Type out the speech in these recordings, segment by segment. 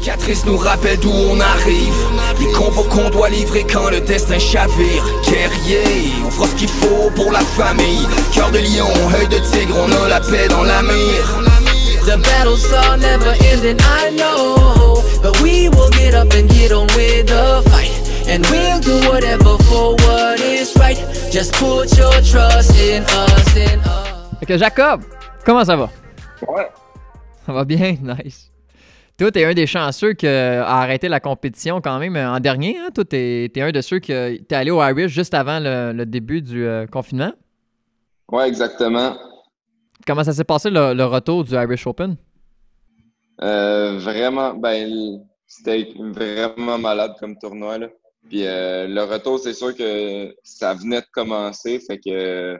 cicatrices nous rappellent d'où on arrive. Les combats qu'on doit livrer quand le destin chavire. Guerrier, on fera ce qu'il faut pour la famille. Cœur de lion, œil de tigre, on a la paix dans la mire. The battles are never ending, I know, but we will get up and get on with the fight. And we'll do whatever for what is right. Just put your trust in us, in us. Fait que Jacob, comment ça va? Ouais. Ça va bien, nice. Toi, t'es un des chanceux qui a arrêté la compétition quand même en dernier. Hein? Toi, t'es un de ceux qui t'es allé au Irish juste avant le début du confinement. Ouais, exactement. Comment ça s'est passé le retour du Irish Open? Vraiment, c'était vraiment malade comme tournoi, là. Puis le retour, c'est sûr que ça venait de commencer, fait que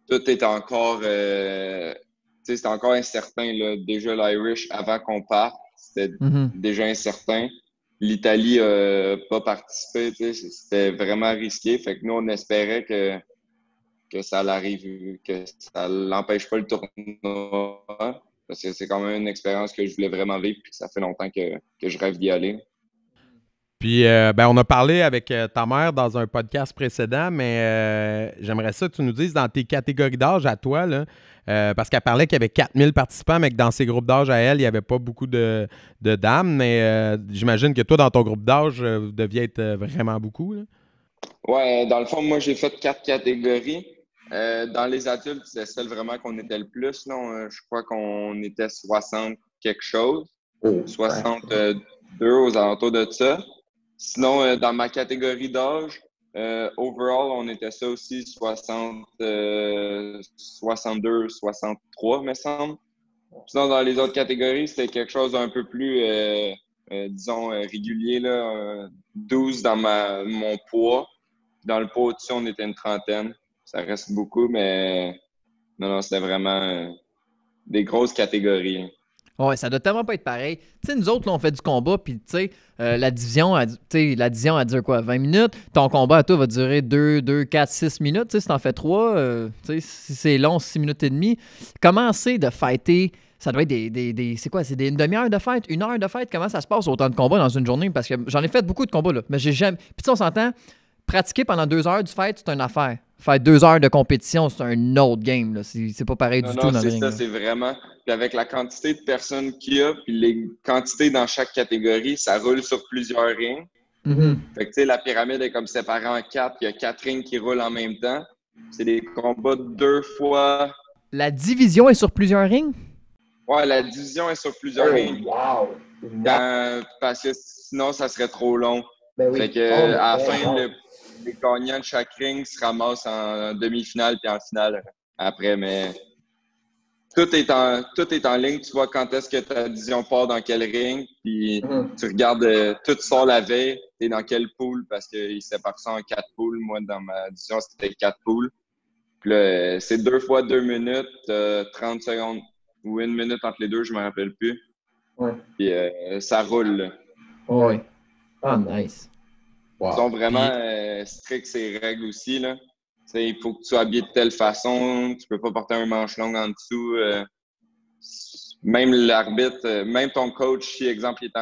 tout est encore, c'était encore incertain, là. Déjà l'Irish, avant qu'on parte, c'était déjà incertain. L'Italie n'a pas participé, c'était vraiment risqué, fait que nous, on espérait que ça l'arrive, que ça l'empêche pas le tournoi. Parce que c'est quand même une expérience que je voulais vraiment vivre puis que ça fait longtemps que je rêve d'y aller. Puis, on a parlé avec ta mère dans un podcast précédent, mais j'aimerais ça que tu nous dises dans tes catégories d'âge à toi, là, parce qu'elle parlait qu'il y avait 4000 participants, mais que dans ses groupes d'âge à elle, il n'y avait pas beaucoup de dames. Mais j'imagine que toi, dans ton groupe d'âge, vous deviez être vraiment beaucoup, là. Ouais, dans le fond, moi, j'ai fait 4 catégories. Dans les adultes, c'est celle vraiment qu'on était le plus. Là. Je crois qu'on était 60 quelque chose. 62 aux alentours de ça. Sinon, dans ma catégorie d'âge, overall, on était ça aussi 62, 63, me semble. Sinon, dans les autres catégories, c'était quelque chose d'un peu plus, disons, régulier, là. 12 dans mon poids. Dans le poids au-dessus, on était une trentaine. Ça reste beaucoup, mais non, c'était vraiment des grosses catégories. Ouais, ça doit tellement pas être pareil. Tu sais, nous autres, là, on fait du combat, puis tu sais, la division, elle dure quoi, 20 minutes? Ton combat à toi va durer 2, 4, 6 minutes. Tu sais, si t'en fais 3, tu sais, si c'est long, 6 minutes et demie. Comment c'est de fighter? Ça doit être c'est quoi? C'est une demi-heure de fight? 1 heure de fight? Comment ça se passe autant de combats dans une journée? Parce que j'en ai fait beaucoup de combats, là, mais j'ai jamais... Puis tu sais, on s'entend, pratiquer pendant 2 heures du fight, c'est une affaire. Faire 2 heures de compétition, c'est un autre game, là. C'est pas pareil du tout dans le ring. C'est vraiment... Puis avec la quantité de personnes qu'il y a, puis les quantités dans chaque catégorie, ça roule sur plusieurs rings. Fait que tu sais, la pyramide est comme séparée en 4, il y a 4 rings qui roulent en même temps. C'est des combats de 2 fois... La division est sur plusieurs rings? Ouais, la division est sur plusieurs rings. Wow! Parce que sinon, ça serait trop long. Ben oui. Fait que à la fin, les gagnants de chaque ring se ramassent en demi-finale puis en finale après, mais tout est en ligne. Tu vois quand est-ce que ta division part dans quel ring, puis tu regardes, tout sort la veille, t'es dans quelle pool, parce qu'ils séparent ça en 4 poules. Moi, dans ma division, c'était 4 poules. Puis là, c'est 2 fois 2 minutes, 30 secondes ou 1 minute entre les deux, je me rappelle plus. Ouais. Puis ça roule, là. Ouais. Ah, nice. Wow. Ils sont vraiment stricts ces règles aussi, là. T'sais, il faut que tu sois habillé de telle façon, tu peux pas porter un manche long en dessous. Même l'arbitre, même ton coach, si exemple il est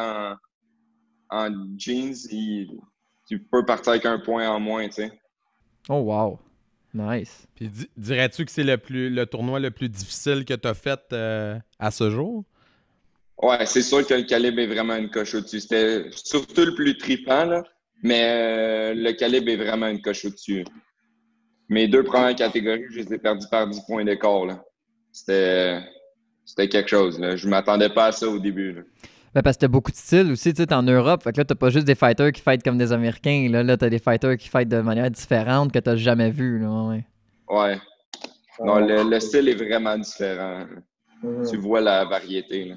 en jeans, tu peux partir avec un point en moins, tu sais. Oh wow. Nice. Puis dirais-tu que c'est le tournoi le plus difficile que tu as fait à ce jour? Ouais, c'est sûr que le calibre est vraiment une coche au-dessus. C'était surtout le plus trippant, là, mais le calibre est vraiment une coche au-dessus. Mes 2 premières catégories, je les ai perdues par 10 points d'écart, là. C'était quelque chose, là. Je m'attendais pas à ça au début, là. Ben parce que t'as beaucoup de styles aussi, tu sais, t'es en Europe, fait que là, t'as pas juste des fighters qui fightent comme des Américains, là t'as des fighters qui fightent de manière différente que t'as jamais vu, là, ouais. Ouais. Non, le style est vraiment différent. Tu vois la variété, là.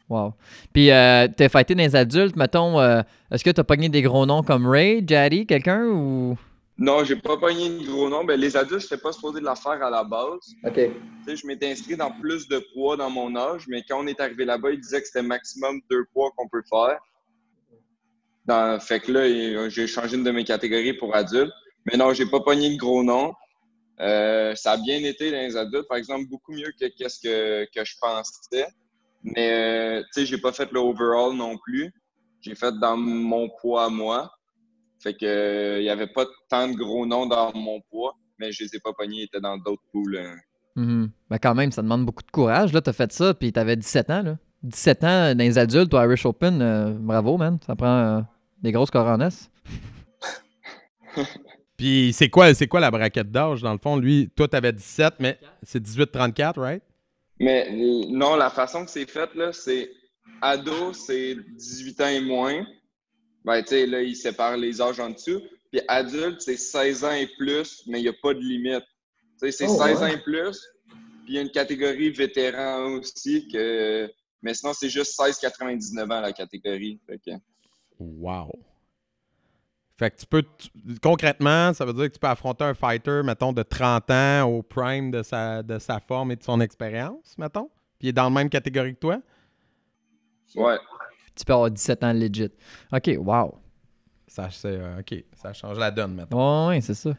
Wow. Puis, t'as fighté dans les adultes, mettons, est-ce que t'as pogné des gros noms comme Ray, Jaddy, quelqu'un, ou... Non, j'ai pas pogné de gros noms. Ben, les adultes, je n'étais pas supposé de la faire à la base. OK. Tu sais, je m'étais inscrit dans plus de poids dans mon âge, mais quand on est arrivé là-bas, ils disaient que c'était maximum 2 poids qu'on peut faire. Fait que là, j'ai changé une de mes catégories pour adultes. Mais non, j'ai pas pogné de gros noms. Ça a bien été dans les adultes, par exemple, beaucoup mieux que qu'est-ce que je pensais. Mais, tu sais, j'ai pas fait le overall non plus. J'ai fait dans mon poids à moi. Fait que, il y avait pas tant de gros noms dans mon poids, mais je les ai pas pognés, ils étaient dans d'autres poules. Ben quand même, ça demande beaucoup de courage. Là, t'as fait ça, puis t'avais 17 ans. Là. 17 ans dans les adultes au Irish Open, bravo, man. Ça prend des grosses coronas. Puis c'est quoi la braquette d'âge, dans le fond? Lui, toi, t'avais 17, mais c'est 18-34, right? Mais non, la façon que c'est fait, là, c'est ado, c'est 18 ans et moins. Ben, tu sais, là, ils séparent les âges en dessous. Puis adulte, c'est 16 ans et plus, mais il n'y a pas de limite. Tu sais, c'est 16 ans et plus. Puis il y a une catégorie vétéran aussi, mais sinon, c'est juste 16-99 ans la catégorie. Fait que... Wow. Fait que concrètement, ça veut dire que tu peux affronter un fighter, mettons, de 30 ans au prime de sa forme et de son expérience, mettons. Puis il est dans la même catégorie que toi. Ouais. Tu peux avoir 17 ans legit. OK, wow. OK, ça change la donne, mettons. Ouais, c'est ça.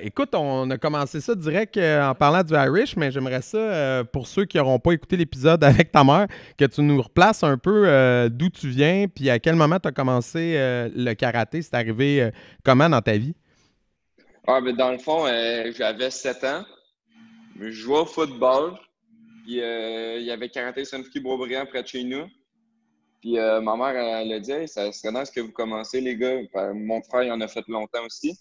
Écoute, on a commencé ça direct en parlant du Irish, mais j'aimerais ça, pour ceux qui n'auront pas écouté l'épisode avec ta mère, que tu nous replaces un peu d'où tu viens, puis à quel moment tu as commencé le karaté. C'est arrivé comment dans ta vie? Ah, ben dans le fond, j'avais 7 ans. Je jouais au football. Puis il y avait Karaté Sunfuki Boisbriand près de chez nous. Puis ma mère, elle a dit hey, ça serait nice que vous commencez, les gars. Mon frère, il en a fait longtemps aussi.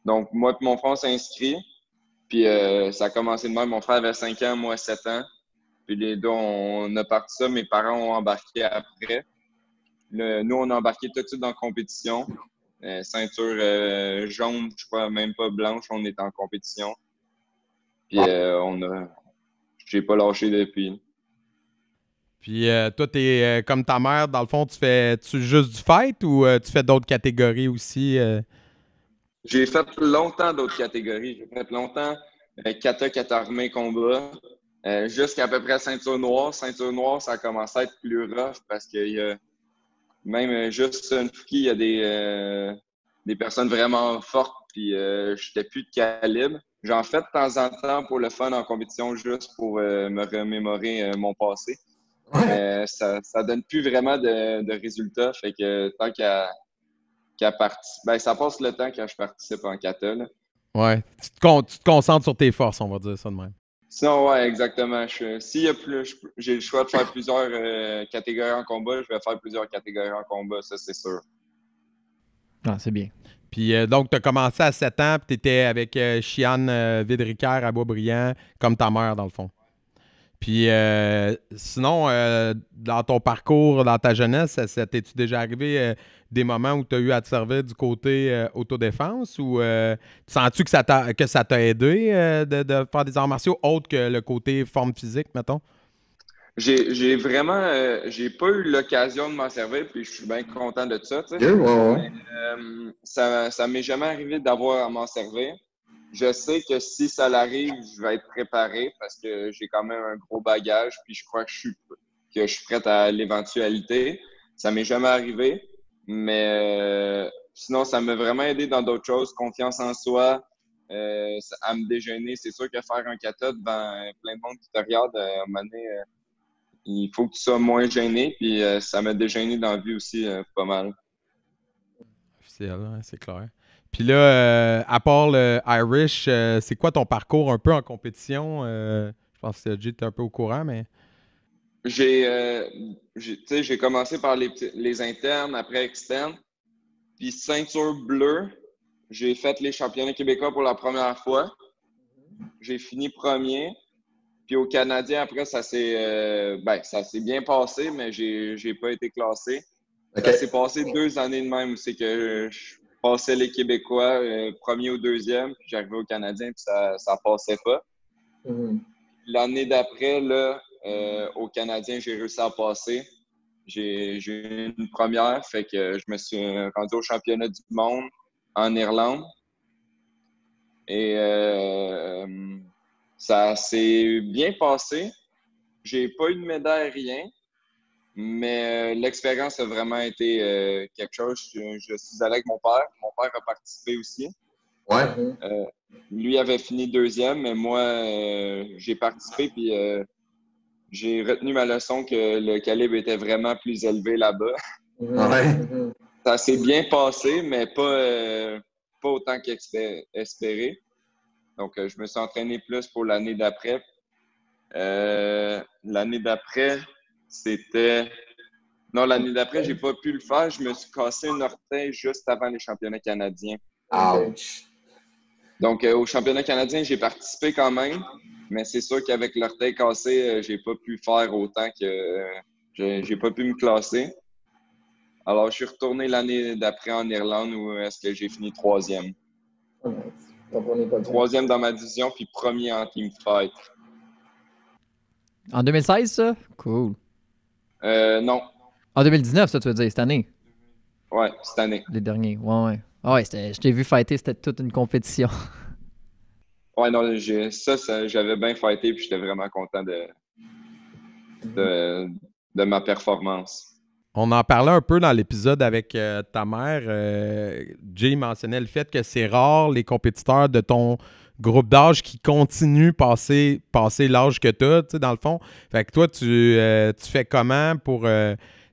Donc, moi et mon frère, on s'est inscrits. Puis ça a commencé de même. Mon frère avait 5 ans, moi 7 ans. Puis les deux, on a parti ça. Mes parents ont embarqué après. Nous, on a embarqué tout de suite dans la compétition. Ceinture jaune, je crois, même pas blanche, on est en compétition. Puis j'ai pas lâché depuis. Puis toi, t'es comme ta mère, dans le fond, tu fais-tu juste du fight ou tu fais d'autres catégories aussi? J'ai fait longtemps d'autres catégories. J'ai fait longtemps kata, kata armé, combat, jusqu'à peu près ceinture noire. Ceinture noire, ça a commencé à être plus rough parce qu'il y a même juste Sunfuki, il y a des personnes vraiment fortes, puis j'étais plus de calibre. J'en fais de temps en temps pour le fun en compétition, juste pour me remémorer mon passé. Mais ça donne plus vraiment de résultats. Fait que tant qu'à participer, ben, ça passe le temps quand je participe en kata. Là. Ouais. Tu te concentres sur tes forces, on va dire ça de même. Sinon, ouais, exactement. S'il y a j'ai le choix de faire plusieurs catégories en combat, je vais faire plusieurs catégories en combat, ça c'est sûr. Ah, c'est bien. Puis donc, tu as commencé à 7 ans, puis tu étais avec Chiane Vidricaire à Boisbriand, comme ta mère, dans le fond. Puis sinon, dans ton parcours, dans ta jeunesse, t'es-tu déjà arrivé des moments où tu as eu à te servir du côté autodéfense ou sens-tu que ça t'a aidé de faire des arts martiaux autres que le côté forme physique, mettons? J'ai vraiment j'ai pas eu l'occasion de m'en servir, puis je suis bien content de ça. Tu sais. Ouais. Ça m'est jamais arrivé d'avoir à m'en servir. Je sais que si ça l'arrive, je vais être préparé parce que j'ai quand même un gros bagage, puis je crois que je suis prêt à l'éventualité. Ça m'est jamais arrivé, mais sinon, ça m'a vraiment aidé dans d'autres choses. Confiance en soi, à me déjeuner. C'est sûr que faire un kata devant plein de monde qui te regarde, à un moment donné, il faut que tu sois moins gêné, puis ça m'a déjeuné dans la vie aussi pas mal. Officiel, hein, c'est clair. Puis là, à part le Irish, c'est quoi ton parcours un peu en compétition? Je pense que Jay était un peu au courant, mais... J'ai commencé par les internes, après externes. Puis ceinture bleue, j'ai fait les championnats québécois pour la première fois. J'ai fini premier. Puis au Canadien, après, ça s'est bien passé, mais j'ai pas été classé. Okay. Ça s'est passé 2 années de même où c'est que je passais les Québécois, premier ou deuxième, puis j'arrivais au Canadien, puis ça passait pas. Mm-hmm. L'année d'après, là, au Canadien, j'ai réussi à passer. J'ai eu une première, fait que je me suis rendu au championnat du monde en Irlande. Et ça s'est bien passé. J'ai pas eu de médaille, rien. Mais l'expérience a vraiment été quelque chose. Je suis allé avec mon père. Mon père a participé aussi. Ouais. Lui avait fini deuxième, mais moi, j'ai participé. Puis j'ai retenu ma leçon que le calibre était vraiment plus élevé là-bas. Ouais. Ça s'est bien passé, mais pas autant qu'espéré. Donc, je me suis entraîné plus pour l'année d'après. L'année d'après, c'était... Non, l'année d'après, j'ai pas pu le faire. Je me suis cassé un orteil juste avant les championnats canadiens. Ouch. Donc, au championnat canadien, j'ai participé quand même, mais c'est sûr qu'avec l'orteil cassé, j'ai pas pu faire autant que... j'ai pas pu me classer. Alors, je suis retourné l'année d'après en Irlande où est-ce que j'ai fini 3e. Oh, nice. Donc, on n'est pas bien. 3e dans ma division, puis 1er en team fight. En 2016, ça? Cool. Non. En 2019, ça, tu veux dire, cette année? Ouais, cette année. Les derniers, ouais. Ah ouais, je t'ai vu fighter, c'était toute une compétition. Ouais, non, j'avais bien fighté, puis j'étais vraiment content de ma performance. On en parlait un peu dans l'épisode avec ta mère. Jay mentionnait le fait que c'est rare les compétiteurs de ton groupe d'âge qui continuent passer l'âge que tu as, tu sais, dans le fond. Fait que toi, tu fais comment pour... tu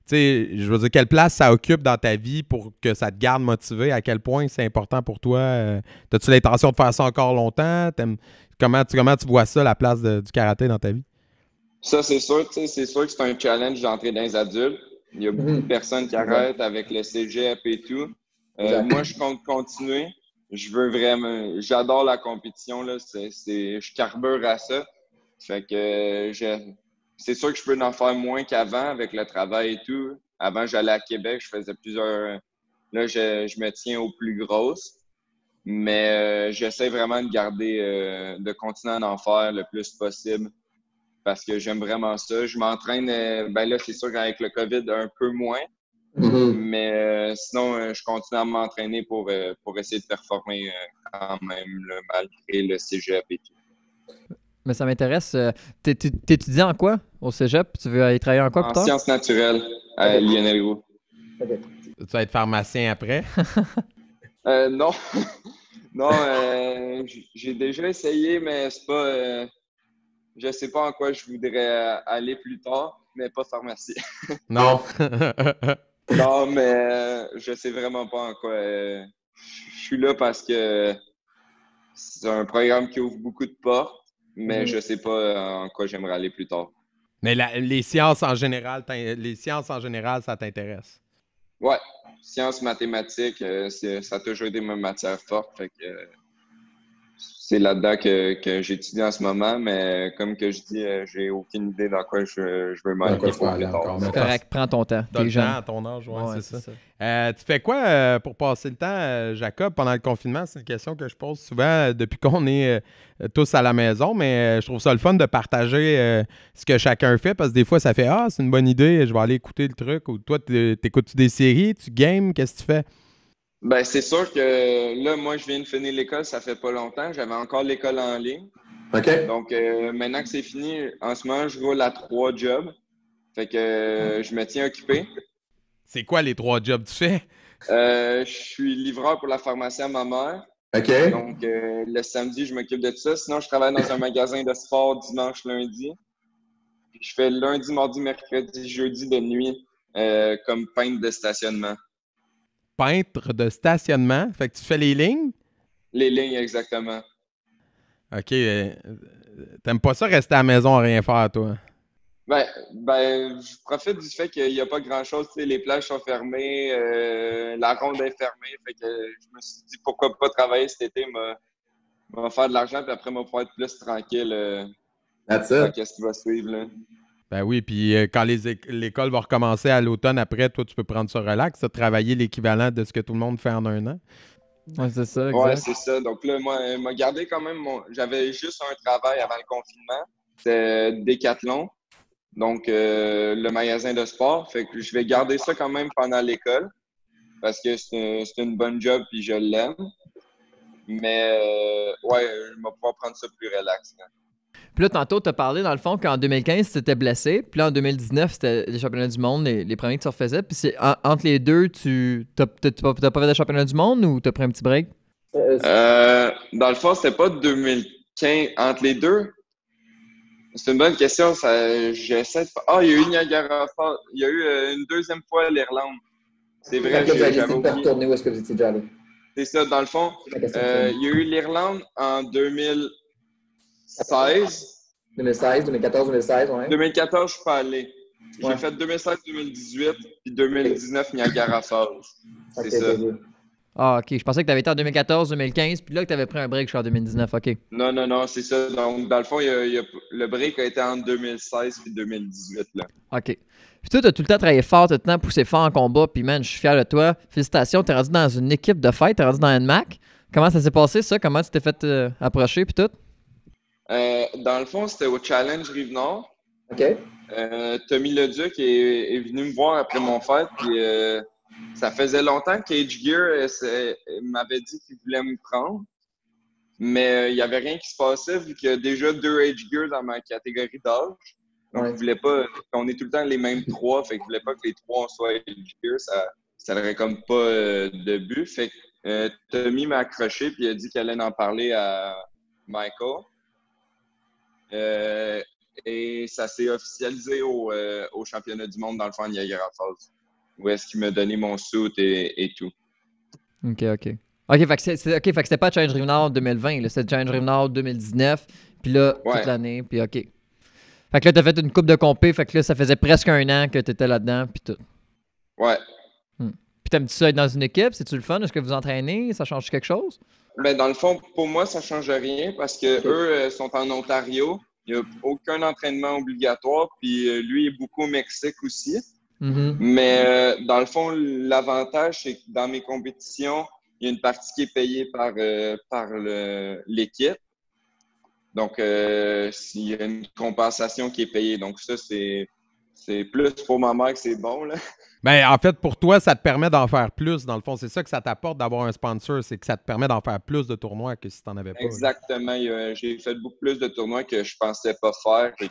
sais, je veux dire, quelle place ça occupe dans ta vie pour que ça te garde motivé? À quel point c'est important pour toi? As-tu l'intention de faire ça encore longtemps? Comment tu vois ça, la place du karaté dans ta vie? Ça, c'est sûr, tu sais, c'est sûr que c'est un challenge d'entrer dans les adultes. Il y a beaucoup de personnes qui arrêtent avec le cégep et tout. Moi, je compte continuer. Je veux vraiment... J'adore la compétition, là. Je carbure à ça. Fait que c'est sûr que je peux en faire moins qu'avant avec le travail et tout. Avant, j'allais à Québec, je faisais plusieurs... Là, je me tiens aux plus grosses. Mais j'essaie vraiment de garder... de continuer à en faire le plus possible. Parce que j'aime vraiment ça. Je m'entraîne, ben là, c'est sûr qu'avec le COVID, un peu moins. Mais sinon, je continue à m'entraîner pour essayer de performer quand même, là, malgré le cégep et tout. Mais ça m'intéresse. T'étudies en quoi au cégep? Tu veux aller travailler en quoi plus En tard? sciences naturelles à Lionel Roux. Okay. Tu vas être pharmacien après? Non. Non, j'ai déjà essayé, mais c'est pas... je sais pas en quoi je voudrais aller plus tard, mais pas pharmacie. Non. Non, mais je sais vraiment pas en quoi. Je suis là parce que c'est un programme qui ouvre beaucoup de portes, mais je sais pas en quoi j'aimerais aller plus tard. Mais les sciences en général, ça t'intéresse? Ouais, sciences, mathématiques, ça a toujours été ma matière forte. Fait que c'est là-dedans que j'étudie en ce moment, mais comme que je dis, j'ai aucune idée dans quoi je veux m'aller pour plus tard. C'est correct, prends ton temps. T'as T'es le jeune. temps à ton âge, ouais, c'est ça. Tu fais quoi pour passer le temps, Jacob, pendant le confinement? C'est une question que je pose souvent depuis qu'on est tous à la maison, mais je trouve ça le fun de partager ce que chacun fait, parce que des fois, ça fait « Ah, c'est une bonne idée, je vais aller écouter le truc », ou toi, t'écoutes-tu des séries, tu games, qu'est-ce que tu fais? Ben, c'est sûr que là, moi, je viens de finir l'école, ça fait pas longtemps. J'avais encore l'école en ligne. OK. Donc, maintenant que c'est fini, en ce moment, je roule à 3 jobs. Fait que je me tiens occupé. C'est quoi les 3 jobs que tu fais? Je suis livreur pour la pharmacie à ma mère. OK. Donc, le samedi, je m'occupe de tout ça. Sinon, je travaille dans un magasin de sport dimanche, lundi. Puis, je fais lundi, mardi, mercredi, jeudi de nuit comme peintre de stationnement. Peintre de stationnement? Fait que tu fais les lignes? Les lignes, exactement. OK. T'aimes pas ça rester à la maison à rien faire, toi? Ben, je profite du fait qu'il n'y a pas grand-chose. Tu sais, les plages sont fermées, la ronde est fermée. Fait que je me suis dit pourquoi pas travailler cet été, m'a faire de l'argent, puis après, m'a pouvoir être plus tranquille That's dans it. qu'est-ce qui va suivre, là. Ben oui, puis quand l'école va recommencer à l'automne après, toi, tu peux prendre ça relax, ça, travailler l'équivalent de ce que tout le monde fait en un an. Ouais, c'est ça, exact. Ouais, c'est ça. Donc là, moi, m'a gardé quand même j'avais juste un travail avant le confinement. C'était Décathlon. Donc, le magasin de sport. Fait que je vais garder ça quand même pendant l'école parce que c'est une bonne job puis je l'aime. Mais, ouais, je vais pouvoir prendre ça plus relax, là. Puis là, tantôt, tu as parlé, dans le fond, qu'en 2015, tu t'étais blessé. Puis là, en 2019, c'était les championnats du monde, les premiers que tu refaisaisais. Puis c'est entre les deux, t'as pas fait de championnat du monde ou t'as pris un petit break? Dans le fond, c'était pas 2015. Entre les deux, C'est une bonne question. J'essaie de... Ah, il y a eu Niagara Falls. Il y a eu une deuxième fois l'Irlande. C'est vrai, Fait que vous avez j'avais décidé de oublié. retourner où est-ce que vous étiez déjà allé? C'est ça, dans le fond. C'est ma question. Il y a eu l'Irlande en 2016. 2016, 2014, 2016, ouais. 2014, je suis pas allé. Ouais. J'ai fait 2016-2018, puis 2019, Niagara Falls. C'est Ok, ça. ok. Ah, OK. Je pensais que tu avais été en 2014-2015, puis là que tu avais pris un break jusqu'en 2019. OK. Non, c'est ça. Donc, dans le fond, le break a été entre 2016 et 2018. Là. OK. Puis toi, tu as tout le temps travaillé fort, tout le temps poussé fort en combat, puis man, je suis fier de toi. Félicitations, tu es rendu dans une équipe de fight, tu es rendu dans NMAC. Comment ça s'est passé, ça? Comment tu t'es fait approcher, puis tout? Dans le fond, c'était au Challenge Rive-Nord. OK. Tommy Leduc est venu me voir après mon fight, puis ça faisait longtemps que Cage Gear m'avait dit qu'il voulait me prendre, mais il n'y avait rien qui se passait vu qu'il y a déjà 2 Cage Gear dans ma catégorie d'âge. Donc, Ouais. il voulait pas, on est tout le temps les mêmes 3, fait qu'il voulait pas que les 3 soient Cage Gear, ça n'aurait comme pas de but. Fait que Tommy m'a accroché, puis il a dit qu'il allait en parler à Michael. Et ça s'est officialisé au championnat du monde dans le fond à Niagara Falls, où est-ce qu'il m'a donné mon suit et tout. OK. OK, fait que c'était pas Challenge Rive-Nord 2020, là, c'était Challenge Rive-Nord 2019, puis là, Ouais. toute l'année, puis OK. Fait que là, t'as fait une coupe de compé, fait que là, ça faisait presque un an que t'étais là-dedans, puis tout. Ouais. Puis t'aimes-tu ça être dans une équipe? C'est-tu le fun? Est-ce que vous entraînez? Ça change quelque chose? Ben, dans le fond, pour moi, ça change rien parce que eux sont en Ontario. Il n'y a aucun entraînement obligatoire. Puis lui est beaucoup au Mexique aussi. Mhm. Mais dans le fond, l'avantage, c'est que dans mes compétitions, il y a une partie qui est payée par l'équipe. Donc, s'il y a une compensation qui est payée. Donc, ça, c'est plus pour ma mère que c'est bon, là. Ben, en fait, pour toi, ça te permet d'en faire plus. Dans le fond, c'est ça que ça t'apporte d'avoir un sponsor, c'est que ça te permet d'en faire plus de tournois que si tu n'en avais pas. Exactement. J'ai fait beaucoup plus de tournois que je pensais pas faire et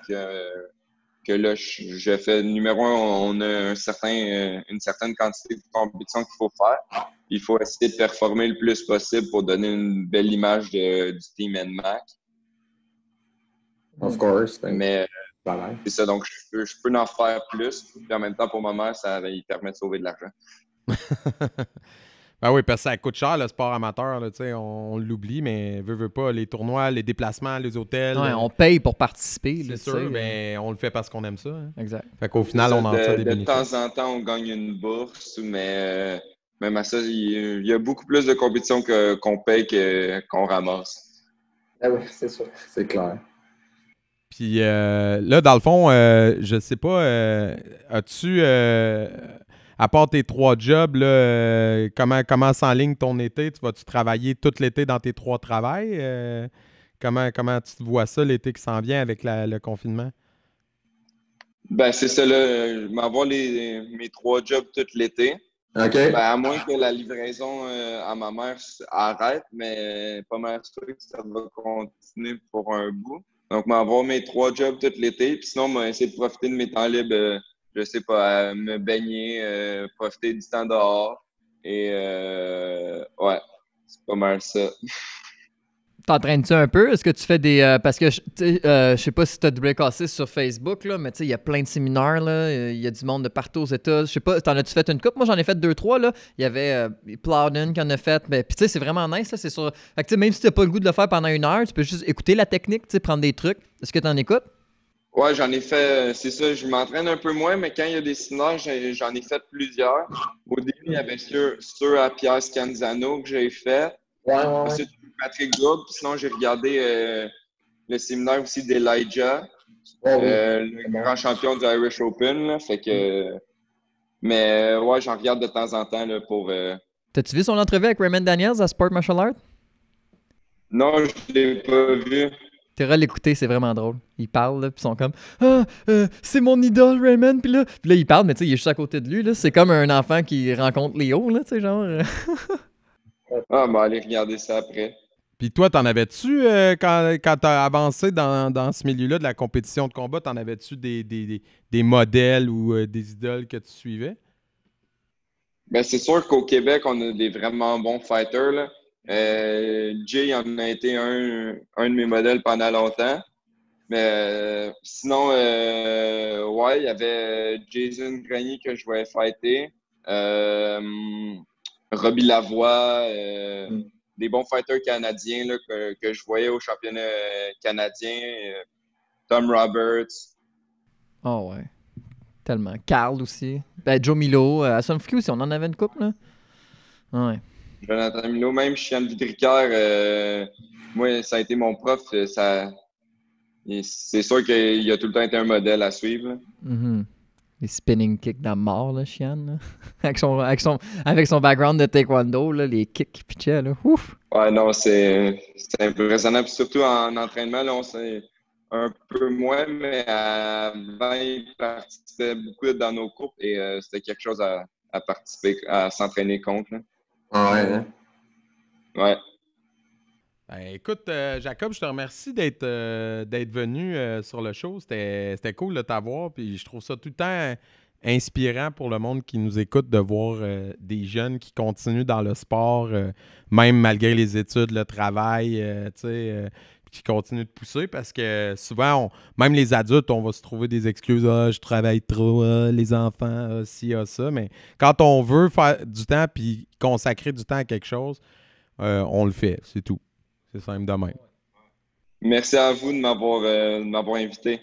que là, je fais numéro 1, on a une certaine quantité de compétitions qu'il faut faire. Il faut essayer de performer le plus possible pour donner une belle image du team NMAC. Of course. Mais Voilà. c'est ça, donc je peux en faire plus. Puis en même temps, pour ma mère, ça il permet de sauver de l'argent. Ben oui, parce que ça coûte cher, le sport amateur. Là, on l'oublie, mais veut pas, les tournois, les déplacements, les hôtels. Ouais, on paye pour participer. c'est là, sûr, tu sais, mais on le fait parce qu'on aime ça. Hein. Exact. Fait qu'au final, on en tire des de bénéfices. temps en temps, on gagne une bourse, mais même à ça, il y a beaucoup plus de compétitions qu'on paye qu'on ramasse. Ah oui, c'est sûr. C'est clair. Puis là, dans le fond, je sais pas, as-tu, à part tes 3 jobs, là, comment s'enligne ton été? Tu vas-tu travailler tout l'été dans tes 3 travails? Comment tu vois ça, l'été qui s'en vient avec le confinement? Ben, c'est ça, là. Je vais avoir mes 3 jobs tout l'été. OK. Ben, à moins que la livraison à ma mère arrête, mais pas mal sûr que ça va continuer pour un bout. Donc, je vais avoir mes 3 jobs tout l'été. Puis sinon, je vais essayer de profiter de mes temps libres, je sais pas, me baigner, profiter du temps dehors. Et ouais, c'est pas mal ça. T'entraînes-tu un peu? Est-ce que tu fais des... parce que, je sais pas si tu as double cassé sur Facebook, là, mais tu sais, il y a plein de séminaires, là. Il y a du monde de partout aux États. Je sais pas, t'en as-tu fait une coupe? Moi, j'en ai fait 2-3, là. Il y avait Plowden qui en a fait. Mais, puis tu sais, c'est vraiment nice, là. C'est sur... Fait que, tu sais, même si t'as pas le goût de le faire pendant 1 heure, tu peux juste écouter la technique, tu sais, prendre des trucs. Est-ce que t'en écoutes? Ouais, j'en ai fait, c'est ça, je m'entraîne un peu moins, mais quand il y a des séminaires, j'en ai fait plusieurs. Au début, il y avait ceux à Pierre Scanzano que j'ai fait. Ouais. Ensuite, Patrick Gould, puis sinon, j'ai regardé le séminaire aussi d'Elijah, le grand champion du Irish Open. Là, fait que, mais ouais, j'en regarde de temps en temps là, pour. T'as-tu vu son entrevue avec Raymond Daniels à Sport Martial Art? Non, je l'ai pas vu. T'iras l'écouter, c'est vraiment drôle. Ils parlent, là, puis ils sont comme « Ah, c'est mon idole, Raymond! » Puis là, il parle, mais tu sais, il est juste à côté de lui, là. C'est comme un enfant qui rencontre Léo, là, tu sais, genre... Ah, ben, allez regarder ça après. Puis toi, t'en avais-tu, quand t'as avancé dans ce milieu-là de la compétition de combat, t'en avais-tu des modèles ou des idoles que tu suivais? Ben, c'est sûr qu'au Québec, on a des vraiment bons fighters, là. Jay en a été un de mes modèles pendant longtemps. Mais sinon, ouais, il y avait Jason Grenier que je voulais fighter. Robbie Lavoie, des bons fighters canadiens là, que je voyais au championnat canadien. Tom Roberts. Oh ouais. Tellement. Carl aussi. Ben, Joe Milo. À Sunfuki aussi, on en avait une couple, là. Ouais. Jonathan Milo, même Chian Vidricaire, moi, ça a été mon prof. C'est sûr qu'il a tout le temps été un modèle à suivre. Là. Mm-hmm. Les spinning kicks dans la mort, là, Chian. Là. avec son background de taekwondo, là, les kicks qu'il pitchait, là. Ouf! Ouais, non, c'est impressionnant. Puis surtout en entraînement, là, on sait un peu moins, mais avant, il participait beaucoup dans nos cours et c'était quelque chose à participer, à s'entraîner contre. Là. Ah ouais, hein? Ouais. Ben, écoute, Jacob, je te remercie d'être venu sur le show. C'était cool de t'avoir. Puis je trouve ça tout le temps inspirant pour le monde qui nous écoute de voir des jeunes qui continuent dans le sport, même malgré les études, le travail, qui continuent de pousser parce que souvent, même les adultes, on va se trouver des excuses. Ah, je travaille trop, les enfants, ci, ça. Mais quand on veut faire du temps puis consacrer du temps à quelque chose, on le fait, c'est tout. C'est simple de même. Merci à vous de m'avoir invité.